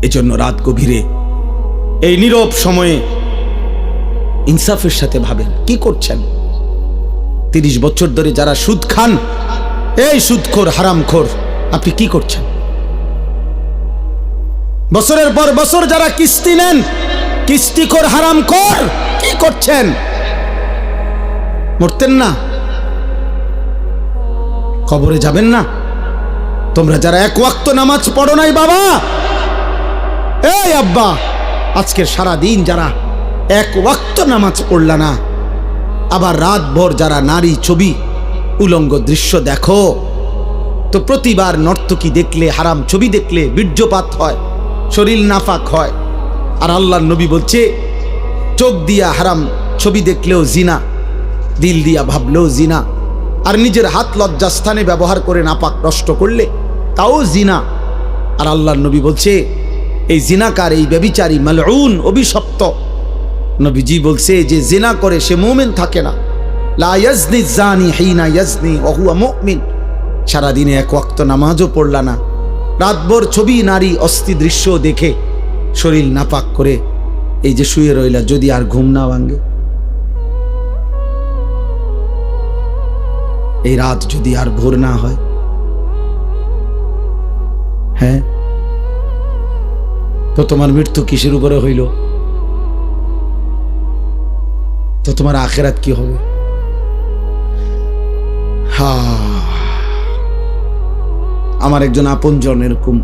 এজন্য রাত গভীরে এই নীরব সময়ে ইনসাফের সাথে ভাবেন কি করছেন। 30 বছর ধরে যারা সুদ খান, এই সুদখোর হারামখোর, আপনি কি করছেন? বছরের পর বছর যারা কিস্তি নেন, কিস্তিখোর হারামখোর, কি করছেন? মরতেন না? কবরে যাবেন না? তোমরা যারা এক ওয়াক্ত নামাজ পড়ো নাই বাবা, এই আব্বা, আজকের সারা দিন যারা এক ওয়াক্ত নামাজ পড়লা না, আবার রাত ভর যারা নারী ছবি উলঙ্গ দৃশ্য দেখো, তো প্রতিবার নর্তকী দেখলে, হারাম ছবি দেখলে বীর্যপাত হয়, শরীর নাফাক হয়। আর আল্লাহর নবী বলছে, চোখ দিয়া হারাম ছবি দেখলেও জিনা, দিল দিয়া ভাবলেও জিনা, আর নিজের হাত লজ্জাস্থানে ব্যবহার করে নাপাক নষ্ট করলে তাও জিনা। আর আল্লাহর নবী বলছে, এই জিনাকার, এই ব্যভিচারী, মালউন, অভিশপ্ত। নবীজি বলছে যে জিনা করে সে মুমিন থাকে না। লা ইয়াজনি জানি হিনা ইয়াজনি ওয়া হুয়া মুমিন। সারাদিনে এক ওয়াক্ত নামাজও পড়লা না, রাতভর ছবি নারী অস্থি দৃশ্য দেখে শরীর নাপাক করে এই যে শুয়ে রইলা, যদি আর ঘুম না ভাঙে, এই রাত যদি আর ভোর না হয়, হ্যাঁ, তো তোমার মৃত্যু কিসের উপরে হইল? তো তোমার আখিরাত কি হবে? আমার একজন আপনজন এরকম,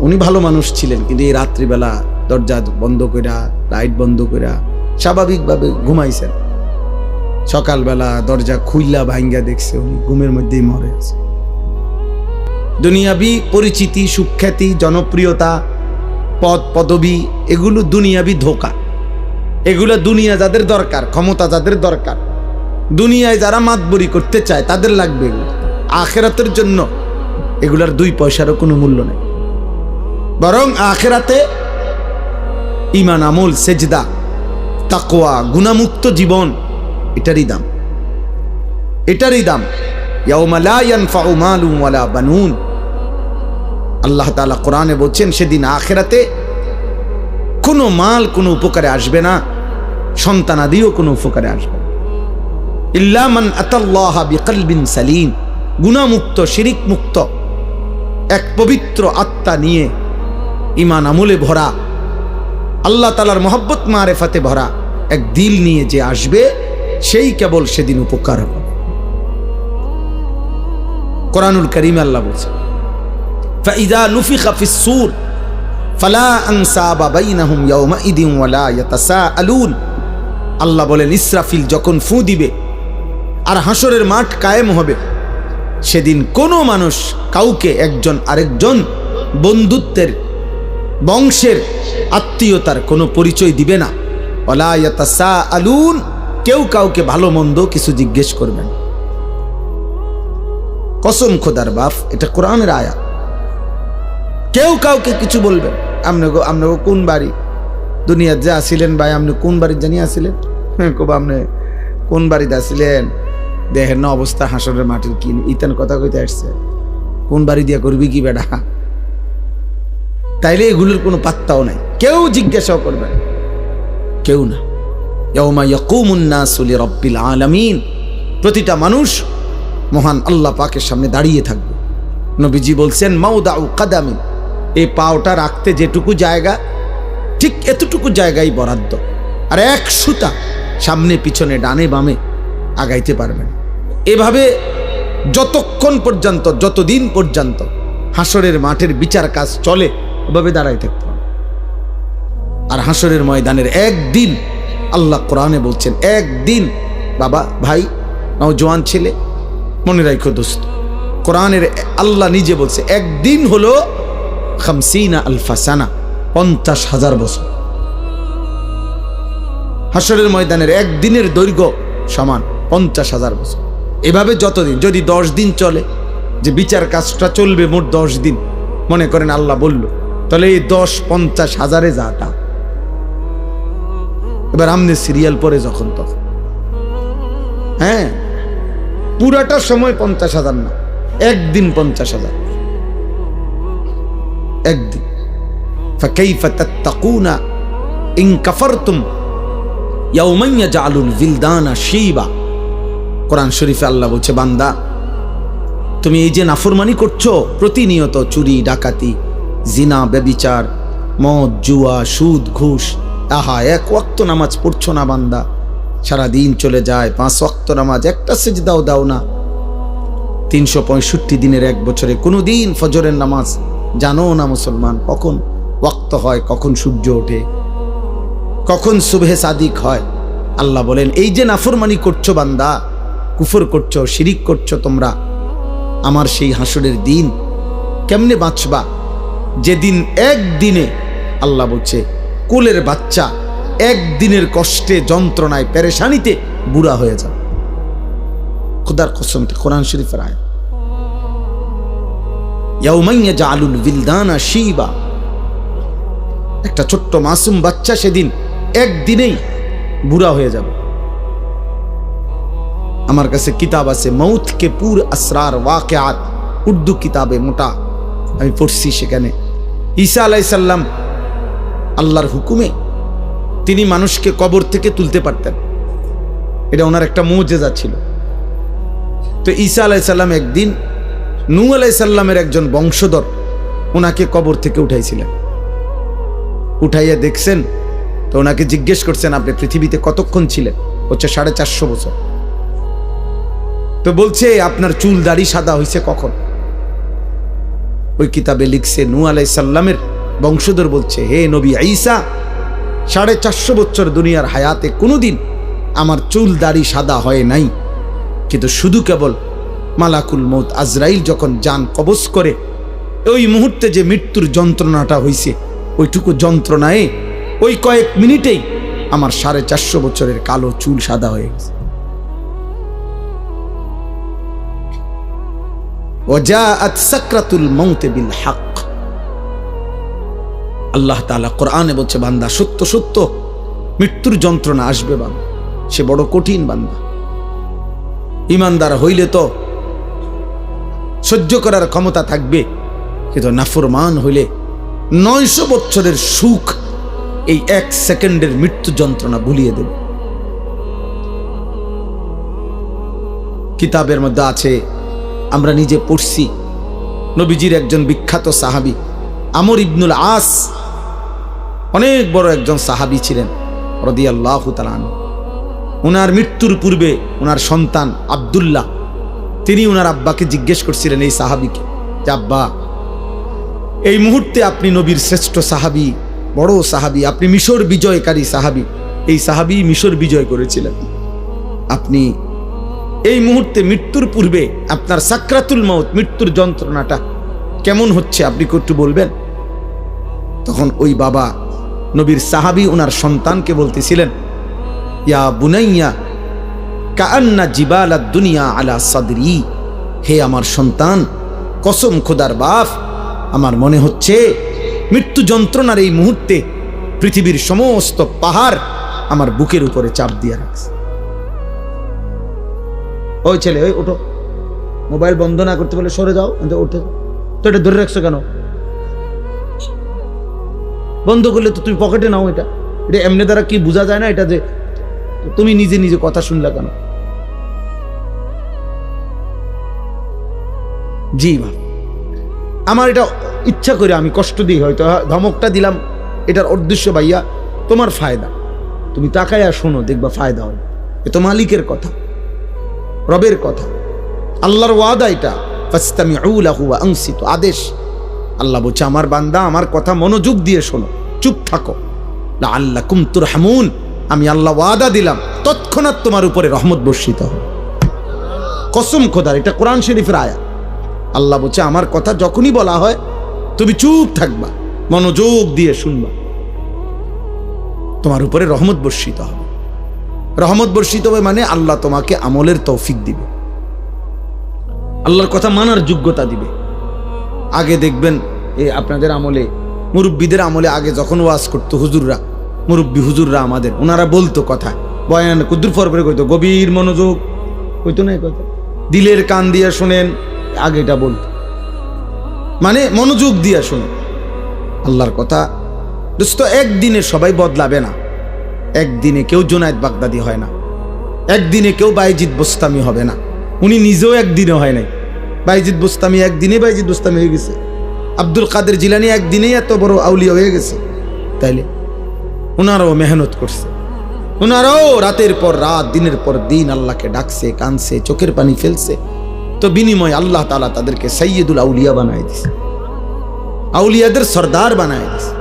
উনি ভালো মানুষ ছিলেন, কিন্তু এই রাত্রিবেলা দরজা বন্ধ কইরা, লাইট বন্ধ কইরা স্বাভাবিকভাবে ঘুমাইছেন। সকালবেলা দরজা খুইলা ভাঙ্গা দেখছে উনি ঘুমের মধ্যেই মরে আছে। দুনিয়াবি পরিচিতি, সুখ্যাতি, জনপ্রিয়তা, পদ পদবি, এগুলো দুনিয়াবি ধোঁকা। এগুলো দুনিয়া যাদের দরকার, ক্ষমতা যাদের দরকার, দুনিয়ায় যারা মাতবরি করতে চায় তাদের লাগবে এগুলো। আখিরাতের জন্য এগুলার 2 পয়সারও কোনো মূল্য নেই। বরং আখিরাতে ঈমান, আমল, সেজদা, তাকওয়া, গুনাহমুক্ত জীবন, এটারই দাম, এটারই দাম। ইয়াউমা লা ইয়ানফাউ মালুন ওয়ালা বানুন। আল্লাহ তাআলা কোরআনে বলছেন, সেদিন আখিরাতে কোনো মাল কোনো উপকারে আসবে না, সন্তানাদিও কোনো উপকারে আসবে না। ইল্লা মান আতাল্লাহা বিকলবিন সালিম। গুনাহমুক্ত, শিরিক মুক্ত, এক পবিত্র আত্মা নিয়ে, ঈমান আমলে ভরা, আল্লাহ তাআলার মহব্বত মারেফাতে ভরা এক দিল নিয়ে যে আসবে, সেই কেবল সেদিন উপকার হবে। কোরআনুল কারীমে আল্লাহ বলছেন, ফাইযা নুফিখা ফিস সূর ফালা আনসাবা বাইনাহুম ইয়াওমাইদিন ওয়ালা ইয়াতাসাআলুন। আল্লাহ বলেন, ইসরাফিল যখন ফু দিবে আর হাসরের মাঠ কায়েম হবে, সেদিন কোনো মানুষ কাউকে একজন আরেকজন বন্ধুত্বের, বংশের, আত্মীয়তার কোনো পরিচয় দিবে না। ওয়ালা ইয়াতাসাআলুন, কেউ কাউকে ভালো মন্দ কিছু জিজ্ঞেস করবে না। কসম খোদার বাপ, এটা কোরআনের আয়াত। কেউ কাউকে কিছু বলবেন, আপনি কোন বাড়ি দুনিয়ার যে আসিলেন ভাই, আপনি কোন বাড়ি জানি আসিলেন, আপনি কোন বাড়িতে আসিলেন, দেখেন না অবস্থা হাসরের মাটির, কি ইতান কথা কইতে আসছে, কোন বাড়ি দিয়া করবি কি বেড়া? তাইলে এগুলোর কোনো পাত্তাও নাই, কেউ জিজ্ঞাসাও করবে না, কেউ না। ইয়াউমা ইয়াকুমুন নাসু লিরাব্বিল আলামিন। প্রতিটা মানুষ মহান আল্লাহ পাকের সামনে দাঁড়িয়ে থাকবে। নবীজি বলছেন, মাউদাউ কাদামিন, এই পাওটা রাখতে যেটুকু জায়গা, ঠিক এতটুকু জায়গায় বরাদ্দ, আর এক সুতা সামনে পিছনে ডানে বামে আগাইতে পারবেন। এভাবে যতক্ষণ পর্যন্ত, যতদিন পর্যন্ত হাসরের মাঠের বিচার কাজ চলে, এভাবে দাঁড়াই থাকতে হবে। আর হাসরের ময়দানের একদিন, আল্লাহ কোরআনে বলছেন, একদিন বাবা, ভাই, নওজোয়ান ছেলে, মনে রাখো দোস্ত, কোরআনের আল্লাহ নিজে বলছে, একদিন হলো 50 আলফা সানা, 50,000 বছর। হাসরের ময়দানের একদিনের দৈর্ঘ্য সমান 50,000 বছর। এভাবে যতদিন, যদি 10 দিন চলে, যে বিচার কাজটা চলবে মোট 10 দিন, মনে করেন আল্লাহ বলল, তাহলে এই 10 50,000-এ যাটা। এবার আমনে সিরিয়াল পরে যখন তখন, হ্যাঁ, পুরাটা সময় 50,000 না, একদিন 50,000, একদিন। ফাকাইফা তাত্তাকুনা ইন কাফারতুম ইয়াওমান ইয়াজআলুল বিলদানা শিবা। কোরআন শরীফে আল্লাহ বলছে, বান্দা তুমি এই যে নাফরমানি করছো প্রতিনিয়ত, চুরি ডাকাতি, জিনা, ব্যভিচার, মদ, জুয়া, সুদ, ঘুষ, আহা এক ওয়াক্ত নামাজ পড়ছো না বান্দা, সারাদিন চলে যায়, 5 ওয়াক্ত নামাজ, একটা সিজদাও দাও না, 365 দিনের এক বছরে কোনো দিন ফজরের নামাজ জানো না মুসলমান, কখন ওয়াক্ত হয়, কখন সূর্য ওঠে, কখন সুবহে সাদিক হয়। আল্লাহ বলেন, এই যে নাফরমানি করছো বান্দা, কুফর করছো, শিরিক করছো তোমরা, আমার সেই হাসরের দিন কেমনে বাঁচবা যেদিন একদিনে, আল্লাহ বলছে কোলের বাচ্চা একদিনের কষ্টে, যন্ত্রণায়, পেরেশানিতে বুড়া হয়ে যাবে। খোদার কসম, কোরআন শরীফের আয়াত। ইয়াউমান ইয়াজআলুল বিলদানা শিবা, একটা ছোট্ট মাসুম বাচ্চা সেদিন একদিনেই বুড়া হয়ে যাবে। আমার কাছে কিতাব আছে, মৌত কে পুর আসরার ওয়াকিয়াত, উর্দু কিতাবে মোটা, আমি পড়ছি। সেখানে ঈসা আলাইহিস সালাম আল্লাহর হুকুমে তিনি মানুষকে কবর থেকে তুলতে পারতেন, এটা ওনার একটা মুজিজা ছিল। তো ঈসা আলাইহিস সালাম একদিন নূহ আলাইহিস সালামের একজন বংশধর ওনাকে কবর থেকে উঠাইছিলেন, উঠাইয়া দেখছেন, তো ওনাকে জিজ্ঞেস করছেন, আপনি পৃথিবীতে কতক্ষণ ছিলেন? হচ্ছে 450 বছর। তো বলছে, আপনার চুল দাড়ি সাদা হয়েছে কখন? ওই কিতাবে লিখছে, নূহ আলাইহিস সালামের বংশধর বলছে, হে নবী ঈসা, 450 বছর দুনিয়ার হায়াতে কোনোদিন আমার চুল দাড়ি সাদা হয় নাই, কিন্তু শুধু কেবল মালাকুল মউত আজরাইল যখন জান কবজ করে ওই মুহূর্তে যে মৃত্যুর যন্ত্রণাটা হয়েছে, ওইটুকু যন্ত্রণায় ওই কয়েক মিনিটেই আমার 450 বছরের কালো চুল সাদা হয়ে গেছে। ওয়াজাআত সাকরাতুল মাউত বিল হক। আল্লাহ তাআলা কোরআনে বলছে, বান্দা সত্য সত্য মৃত্যুর যন্ত্রণা আসবে বান্দা, সে বড় কঠিন বান্দা। ঈমানদার হইলে তো সহ্য করার ক্ষমতা থাকবে, কিন্তু নাফরমান হইলে 900 বছরের সুখ এই 1 সেকেন্ডের মৃত্যু যন্ত্রণা ভুলিয়ে দেবে। কিতাবের মধ্যে আছে, আমরা নিজে পড়ছি, নবীজির একজন বিখ্যাত সাহাবী আমর ইবনুল আস, অনেক বড় একজন সাহাবী ছিলেন রাদিয়াল্লাহু তাআলা আনহু। ওনার মৃত্যুর পূর্বে ওনার সন্তান আব্দুল্লাহ, তিনি ওনার আব্বাকে জিজ্ঞেস করছিলেন, এই সাহাবীকে, যে আব্বা, এই মুহূর্তে আপনি নবীর শ্রেষ্ঠ সাহাবী, বড় সাহাবী, আপনি মিশর বিজয়কারী সাহাবী, এই সাহাবী মিশর বিজয় করেছিলেন, আপনি এই মুহূর্তে মৃত্যুর পূর্বে আপনার সাকরাতুল মাউত, মৃত্যুর যন্ত্রণাটা কেমন হচ্ছে, আপনি একটু বলবেন? তখন ওই বাবা নবীর সাহাবী ওনার সন্তানকে বলতেছিলেন, ইয়া বুনাইয়া কাআন্না জিবালাদ দুনিয়া আলা সাদরি, হে আমার সন্তান, কসম খোদার বাপ, আমার মনে হচ্ছে মৃত্যু যন্ত্রণার এই মুহূর্তে পৃথিবীর সমস্ত পাহাড় আমার বুকের উপরে চাপ দিয়ে রাখছে। ওই ছেলে, ওই ওঠো, মোবাইল বন্ধ না করতে বলে সরে যাও, ওঠে। তো এটা ধরে রাখছো কেন? বন্ধ করলে তো তুমি পকেটে নাও, এটা এটা এমনি দ্বারা কি বোঝা যায় না এটা, যে তুমি নিজে নিজে কথা শুনলা কেন? জি মা, আমার এটা ইচ্ছা করে আমি কষ্ট দিই, হয়তো ধমকটা দিলাম, এটার উদ্দেশ্য ভাইয়া তোমার ফায়দা, তুমি তাকায়া শোনো, দেখবা ফায়দা হবে। এ তো মালিকের কথা, রবের কথা, আল্লাহর ওয়াদা, এটা ফাসতামিউ লাহু ওয়া আনসিতু, আদেশ। আল্লাহ বলছে, আমার বান্দা আমার কথা মনোযোগ দিয়ে শোনো, চুপ থাকো, লাআল্লাকুম তুরহামুন, আমি আল্লাহ ওয়াদা দিলাম তৎক্ষণাৎ তোমার উপরে রহমত বর্ষিত হবে। কসম খোদার, এটা কোরআন শরীফের আয়াত। আল্লাহ বলছে, আমার কথা যখনই বলা হয় তুমি চুপ থাকবা, মনোযোগ দিয়ে শুনবা, তোমার উপরে রহমত বর্ষিত হবে। রহমত বর্ষিত হবে মানে আল্লাহ তোমাকে আমলের তৌফিক দিবে, আল্লাহর কথা মানার যোগ্যতা দিবে। আগে দেখবেন এই আপনাদের আমলে, মুরব্বীদের আমলে, আগে যখন ওয়াজ করতো হুজুররা, মুরব্বী হুজুররা আমাদের, ওনারা বলতো কথা, বয়ান কুদ্দুর ফরপরে কইতো, গভীর মনোযোগ কইতো না, কথা দিলের কান দিয়ে শোনেন, আগে এটা বলতো, মানে মনোযোগ দিয়ে শোনো, আল্লাহর কথা দোস্ত, একদিনে সবাই বদলাবে না। একদিনে কেউ জুনায়েদ বাগদাদি হয় না, একদিনে কেউ বাইজিদ বোস্তামি হবে না। উনি নিজেও একদিনে হয় নাই। বাইজিদ বোস্তামি একদিনে বাইজিদ বোস্তামি হয়ে গেছে। আব্দুল কাদের জিলানী একদিনেই এত বড় আউলিয়া হয়ে গেছে। তাইলে ওনারাও মেহনত করছে, ওনারাও রাতের পর রাত দিনের পর দিন আল্লাহকে ডাকছে, কানছে, চোখের পানি ফেলছে। তো বিনিময় আল্লাহ তাআলা তাদেরকে সাইয়্যিদুল আউলিয়া বানায় দিছে, আউলিয়াদের সর্দার বানায় দিছে।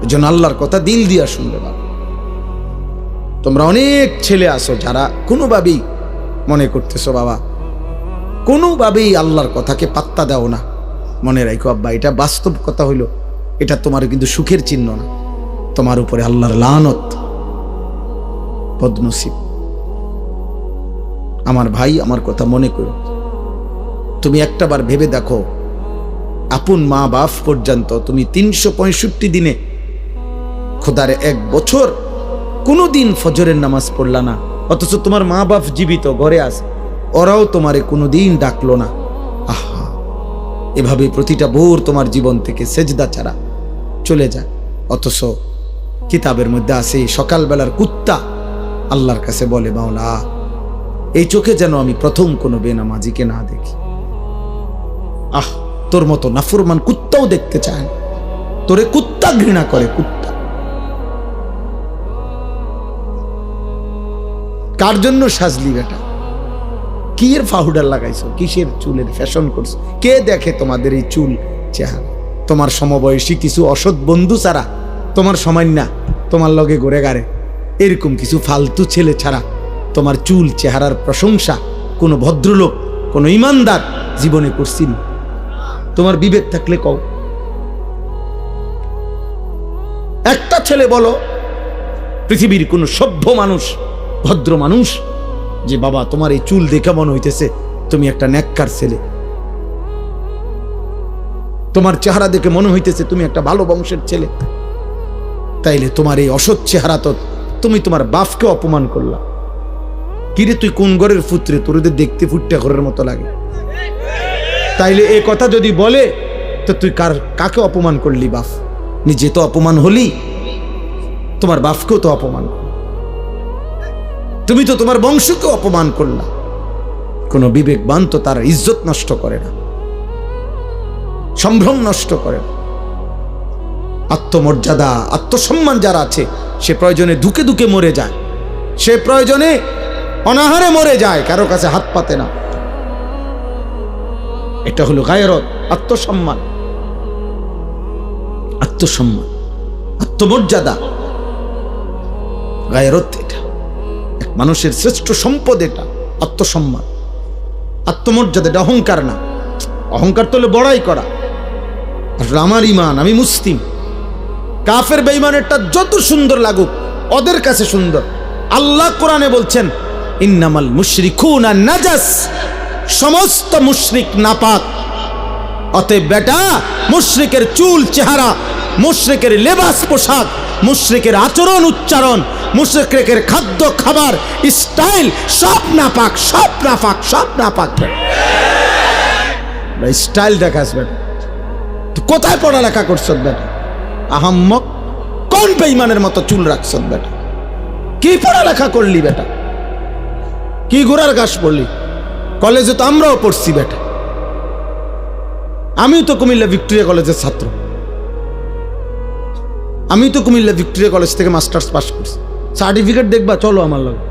এজন্য আল্লাহর কথা দিল দিয়া শুনবে। বাবা, তোমরা অনেক ছেলে আসো যারা কোনোভাবেই মনে করতেছো বাবা কোনোভাবেই আল্লাহর কথাকে পাত্তা দাও না। মনে রাখো আব্বা, এটা বাস্তব কথা হইল, এটা তোমার কিন্তু সুখের চিহ্ন না, তোমার উপরে আল্লাহর লানত, বদনসিব। আমার ভাই, আমার কথা মনে করো। তুমি একটাবার ভেবে দেখো, আপন মা বাপ পর্যন্ত তুমি 365 দিনে, খোদার 1 বছর কোনোদিন ফজরের নামাজ পড়লা না, অথচ তোমার মা বাপ জীবিত ঘরে আছে, ওরাও তোমারে কোনোদিন ডাকলো না। আহা, এভাবে প্রতিটা ভোর তোমার জীবন থেকে সেজদা ছাড়া চলে যায়। অথচ কিতাবের মধ্যে আছে সকালবেলার কুত্তা আল্লাহর কাছে বলে, মাওলা এই চোখে যেন আমি প্রথম কোনো বেনামাজিকে না দেখি। আহ, তোর মতো নাফরমান কুত্তাও দেখতে চায় না, তোরে কুত্তা ঘৃণা করে, কুত্তা। কার জন্য সাজলি বেটা? কি এর পাউডার লাগাইছো? কিসের চুলের ফ্যাশন করছো? কে দেখে তোমাদের এই চুল চেহারা? তোমার সমবয়সী কিছু অসৎ বন্ধু ছাড়া, তোমার সময় না তোমার লগে ঘুরে গাড়ে এরকম কিছু ফালতু ছেলে ছাড়া তোমার চুল চেহারার প্রশংসা কোনো ভদ্রলোক, কোনো ইমানদার জীবনে করছিল? তোমার বিবেক থাকলে কও। একটা ছেলে বলো পৃথিবীর কোন সভ্য মানুষ, ভদ্র মানুষ, যে বাবা তোমার এই চুল দেখে মনে হইতেছে তুমি একটা নেককার ছেলে, তোমার চেহারা দেখে মনে হইতেছে তুমি একটা ভালো বংশের ছেলে। তাইলে তোমার এই অসৎ চেহারা তো তুমি তোমার বাপকে অপমান করলা। কিরে তুই কোন ঘরের পুত্রে, তোরদের দেখতে ফুটটা ঘরের মতো লাগে। তাইলে এই কথা যদি বলে তো তুই কাকে অপমান করলি? বাপ নিজে তো অপমান হলি, তোমার বাপকেও তো অপমান, তুমি তো তোমার বংশকে অপমান করলা। কোন বিবেকবান তো তার ইজ্জত নষ্ট করে না, সম্ভ্রম নষ্ট করে না। আত্মমর্যাদা, আত্মসম্মান যারা আছে, সে প্রয়োজনে ধুকে ধুকে মরে যায়, সে প্রয়োজনে অনাহারে মরে যায়, কারো কাছে হাত পাতে না। এটা হলো গায়রত, আত্মসম্মান, আত্মসম্মান, আত্মমর্যাদা, গায়রত। এটা এক মানুষের শ্রেষ্ঠ সম্পদ, এটা আত্মসম্মান, আত্মমর্যাদা। এটা অহংকার না। অহংকার তো হলো বড়াই করা। আসলে আমার ইমান, আমি মুসলিম। কাফের বেঈমানেরটা যত সুন্দর লাগুক, ওদের কাছে সুন্দর। আল্লাহ কোরআনে বলছেন, ইন্নামাল মুশরিকুনা নাজাস, সমস্ত মুশরিক নাপাক। অতএব বেটা, মুশরিকের চুল চেহারা, মুশরিকের লেবাস পোশাক, মুশরিকের আচরণ উচ্চারণ, মুশরিকের খাদ্য খাবার স্টাইল সব নাপাক, সব নাপাক, সব নাপাক। স্টাইল দেখাস বেটা, তুই কোথায় পড়ালেখা করছ বেটা? আহাম্মক, কোন বেঈমানের মতো চুল রাখছ বেটা? কি পড়ালেখা করলি বেটা? কি ঘোড়ার ঘাস পড়লি? কলেজে তো আমরাও পড়ছি বেটা। আমি তো কুমিল্লা ভিক্টোরিয়া কলেজের ছাত্র, আমি তো কুমিল্লা ভিক্টোরিয়া কলেজ থেকে মাস্টার্স পাস করছি। সার্টিফিকেট দেখবা, চলো আমার লগে।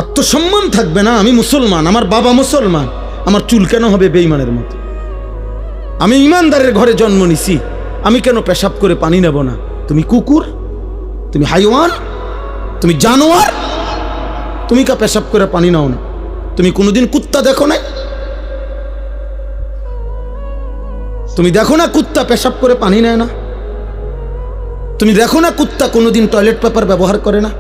আত্মসম্মান থাকবে না? আমি মুসলমান, আমার বাবা মুসলমান, আমার চুল কেন হবে বেঈমানের মতো? আমি ইমানদারের ঘরে জন্ম নিছি, আমি কেন পেশাব করে পানি নেব না? তুমি কুকুর, তুমি হাইওয়ান, তুমি জানোয়ার, তুমি কা পেশাব করে পানি নাও না? তুমি কোনোদিন কুত্তা দেখো নাই? তুমি দেখো না কুত্তা পেশাব করে পানি নেয় না? তুমি দেখো না কুত্তা কোনোদিন টয়লেট পেপার ব্যবহার করে না?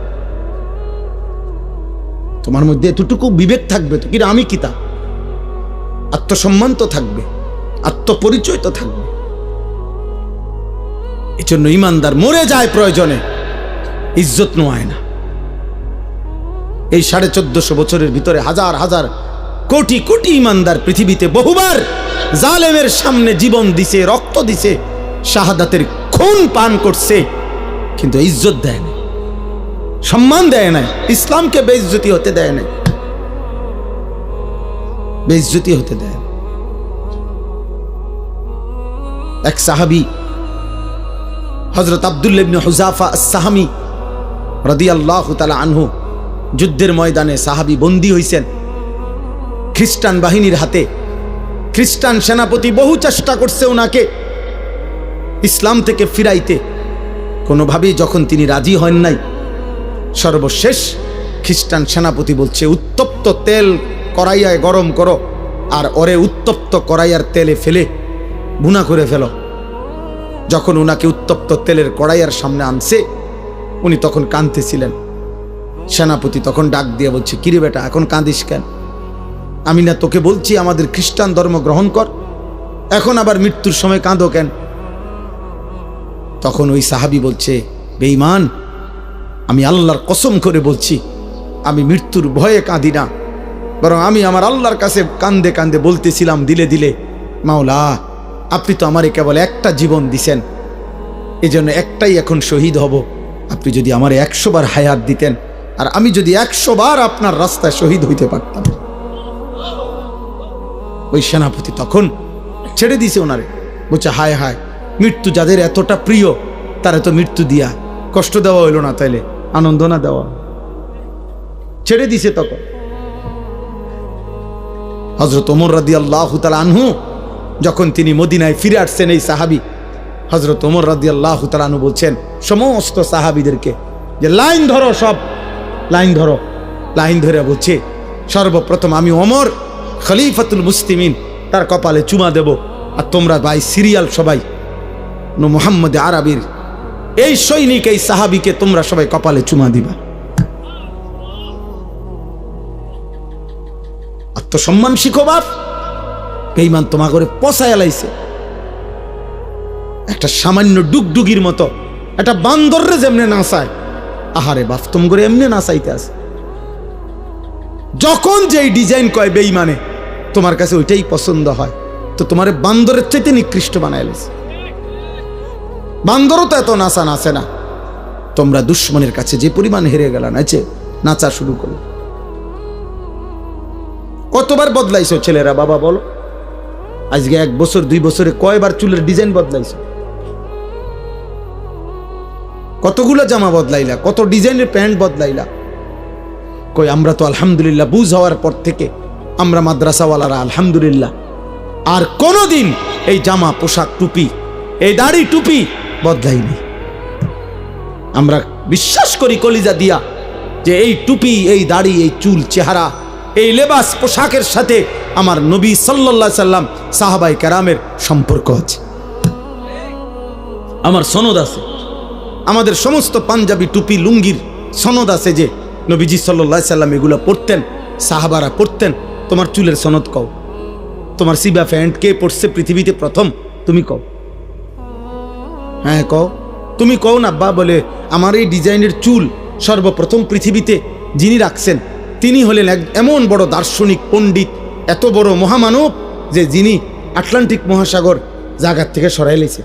তোমার মধ্যে এতটুকু বিবেক থাকবে তো, কি আমি কিতা, আত্মসম্মান তো থাকবে, আত্মপরিচয় তো থাকবে। এই জন্য ইমানদার মরে যায় প্রয়োজনে, ইজ্জত নোয়ায় না। এই 1450 বছরের ভিতরে হাজার হাজার কোটি কোটি ইমানদার পৃথিবীতে বহুবার জালেমের সামনে জীবন দিছে, রক্ত দিছে, শাহাদাতের খুন পান করছে, কিন্তু ইজ্জত দেয় না, সম্মান দেয় না, ইসলামকে বেইজ্জতি হতে দেয় না, বেইজ্জতি হতে দেয়। এক সাহাবী হযরত আব্দুল্লাহ ইবনে হুযাফা আস-সাহামী রাদিয়াল্লাহু তাআলা আনহু, যুদ্ধের ময়দানে সাহাবী বন্দী হইছেন খ্রিস্টান বাহিনীর হাতে। খ্রিস্টান সেনাপতি বহু চেষ্টা করছে ওনাকে ইসলাম থেকে ফিরাইতে, কোনোভাবেই যখন তিনি রাজি হন নাই, সর্বশেষ খ্রিস্টান সেনাপতি বলছে, উত্তপ্ত তেল কড়াইয়ায় গরম করো, আর ওরে উত্তপ্ত কড়াইয়ার তেলে ফেলে ভুনা করে ফেলো। যখন উনাকে উত্তপ্ত তেলের কড়াইয়ার সামনে আনছে, উনি তখন কাঁদতেছিলেন। সেনাপতি তখন ডাক দিয়ে বলছে, কিরে বেটা, এখন কাঁদিস কেন? আমি না তোকে বলছি আমাদের খ্রিস্টান ধর্ম গ্রহণ কর, এখন আবার মৃত্যুর সময় কাঁদো কেন? তখন ওই সাহাবী বলছে, বেঈমান, আমি আল্লাহর কসম করে বলছি, আমি মৃত্যুর ভয়ে কাঁদি না, বরং আমি আমার আল্লাহর কাছে কান্দে কান্দে বলতেছিলাম দিলে দিলে, মাওলা, আপনি তো আমারে কেবল একটা জীবন দিছেন, এজন্য একটাই এখন শহীদ হব। আপনি যদি আমারে 100 বার হায়াত দিতেন, আর আমি যদি 100 বার আপনার রাস্তায় শহীদ হইতে পারতাম। ওই সেনাপতি তখন ছেড়ে দিছে ওনারে, বলছে, হায় হায়, মৃত্যু যাদের এতটা প্রিয় তারা তো মৃত্যু দিয়া কষ্ট দেওয়া হইল না, তাইলে আনন্দ না দেওয়া, ছেড়ে দিছে। তখন হযরত ওমর রাদিয়াল্লাহু তাআলা আনহু যখন তিনি মদিনায় ফিরে আসছেন, এই সাহাবী হযরত ওমর রাদিয়াল্লাহু তাআলা আনহু বলছেন সমস্ত সাহাবীদেরকে যে লাইন ধরো, সব লাইন ধরো। লাইন ধরে বলছে, সর্বপ্রথম আমি ওমর খলিফাতুল মুসলিমিন, তার কপালে চুমা দেব, আর তোমরা ভাই সিরিয়াল সবাই মুহাম্মদ আরবির এই সৈনিক, এই সাহাবীকে তোমরা সবাই কপালে চুমা দিবা। আত্মসম্মান শিখো বাপ, বেঈমান তোমা করে পচায় লাইছে। একটা সামান্য ডুগডুগির মতো একটা বান্দররে যেমনে নাচায়, আহারে বাপ, তোম করে এমনি নাচাইতে আছে। যখন যেই ডিজাইন কয় বেঈমানে, তোমার কাছে ওইটাই পছন্দ হয়, তো তোমারে বান্দরের চাইতে নিকৃষ্ট বানায় লাইছে। বান্দরও তো এত নাচা নাচে না। তোমরা দুশ্মনের কাছে যে পরিমাণ হেরে গেলা, নাচে নাচা শুরু করলো। কতবার বদলাইছো ছেলেরা বাবা বলো? আজকে 1 বছর 2 বছরে কয়বার চুলের ডিজাইন বদলাইছো? কতগুলো জামা বদলাইলা, কত ডিজাইনের প্যান্ট বদলাইলা? কই আমরা তো আলহামদুলিল্লাহ বুঝ হওয়ার পর থেকে আমরা মাদ্রাসাওয়ালারা আলহামদুলিল্লাহ আর কোনোদিন এই জামা, পোশাক, টুপি, এই দাড়ি টুপি বদলাইনি। আমরা বিশ্বাস করি কলিজা দিয়া যে এই টুপি, এই দাড়ি, এই চুল, চেহারা, এই লেবাস পোশাকের সাথে আমার নবী সাল্লাল্লাহু আলাইহি সাল্লাম, সাহাবায়ে কেরামের সম্পর্ক আছে, আমার সনদ আছে। আমাদের সমস্ত পাঞ্জাবি, টুপি, লুঙ্গির সনদ আছে যে নবীজি সাল্লাল্লাহু আলাইহি সাল্লাম এগুলো পরতেন, সাহাবারা পরতেন। তোমার চুলের সনদ কও, তোমার সিবা প্যান্ট কে পরছে পৃথিবীতে প্রথম, তুমি কও। হ্যাঁ কও, তুমি কও না আব্বা। বলে, আমার এই ডিজাইনের চুল সর্বপ্রথম পৃথিবীতে যিনি রাখছেন তিনি হলেন এমন বড় দার্শনিক পণ্ডিত, এত বড় মহামানব যে যিনি আটলান্টিক মহাসাগর জায়গার থেকে সরাই লেছে।